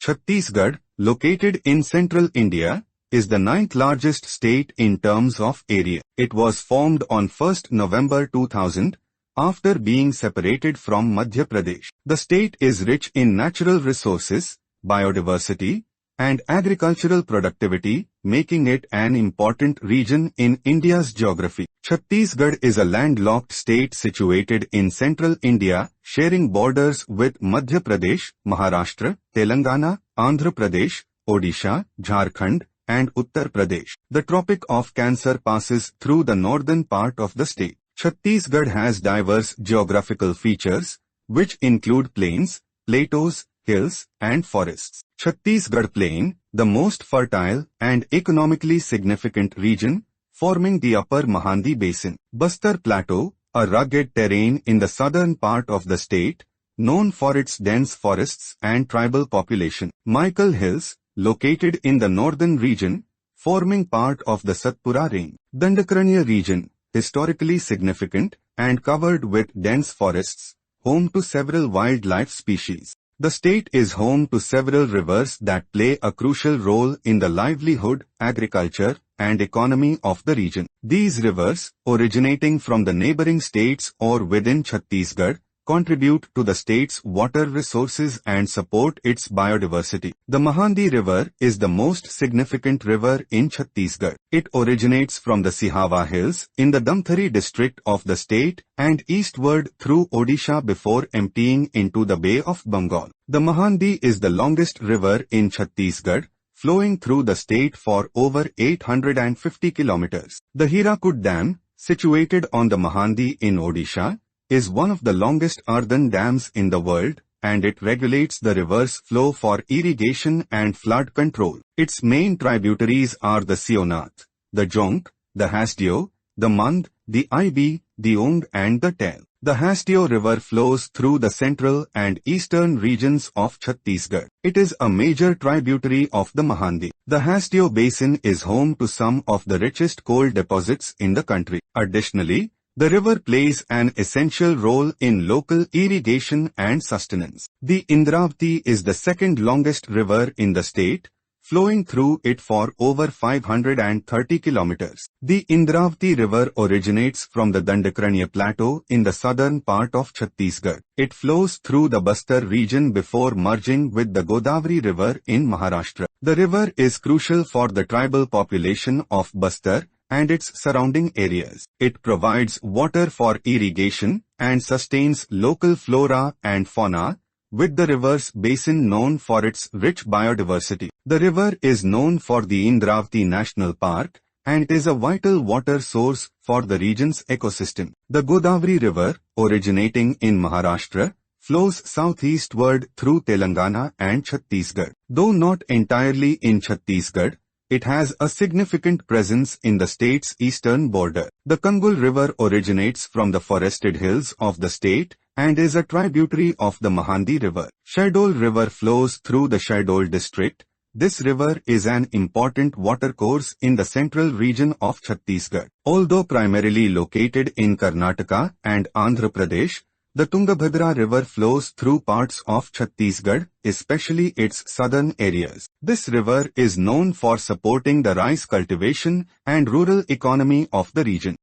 Chhattisgarh, located in central India, is the ninth largest state in terms of area. It was formed on 1st November 2000 after being separated from Madhya Pradesh. The state is rich in natural resources, biodiversity, and agricultural productivity, making it an important region in India's geography. Chhattisgarh is a landlocked state situated in central India, sharing borders with Madhya Pradesh, Maharashtra, Telangana, Andhra Pradesh, Odisha, Jharkhand, and Uttar Pradesh. The Tropic of Cancer passes through the northern part of the state. Chhattisgarh has diverse geographical features, which include plains, plateaus, hills, and forests. Chhattisgarh Plain, the most fertile and economically significant region, forming the upper Mahandi Basin. Bastar Plateau, a rugged terrain in the southern part of the state, known for its dense forests and tribal population. Michael Hills, located in the northern region, forming part of the Satpura Range. Dandakaranya region, historically significant and covered with dense forests, home to several wildlife species. The state is home to several rivers that play a crucial role in the livelihood, agriculture, and economy of the region. These rivers, originating from the neighboring states or within Chhattisgarh, contribute to the state's water resources and support its biodiversity. The Mahandi River is the most significant river in Chhattisgarh. It originates from the Sihawa Hills in the Damthari district of the state and eastward through Odisha before emptying into the Bay of Bengal. The Mahandi is the longest river in Chhattisgarh, flowing through the state for over 850 kilometers. The Hirakud Dam, situated on the Mahandi in Odisha, is one of the longest earthen dams in the world, and it regulates the river's flow for irrigation and flood control. Its main tributaries are the Sionath, the Jonk, the Hasteo, the Mand, the Ibi, the Ong and the Tel. The Hasteo River flows through the central and eastern regions of Chhattisgarh. It is a major tributary of the Mahandi. The Hasteo Basin is home to some of the richest coal deposits in the country. Additionally, the river plays an essential role in local irrigation and sustenance. The Indravati is the second longest river in the state, flowing through it for over 530 kilometers. The Indravati River originates from the Dandakaranya Plateau in the southern part of Chhattisgarh. It flows through the Bastar region before merging with the Godavari River in Maharashtra. The river is crucial for the tribal population of Bastar and its surrounding areas. It provides water for irrigation and sustains local flora and fauna, with the river's basin known for its rich biodiversity. The river is known for the Indravati National Park and is a vital water source for the region's ecosystem. The Godavari River, originating in Maharashtra, flows southeastward through Telangana and Chhattisgarh. Though not entirely in Chhattisgarh, it has a significant presence in the state's eastern border. The Kangul River originates from the forested hills of the state and is a tributary of the Mahandi River. Shahdol River flows through the Shahdol district. This river is an important watercourse in the central region of Chhattisgarh. Although primarily located in Karnataka and Andhra Pradesh, the Tungabhadra River flows through parts of Chhattisgarh, especially its southern areas. This river is known for supporting the rice cultivation and rural economy of the region.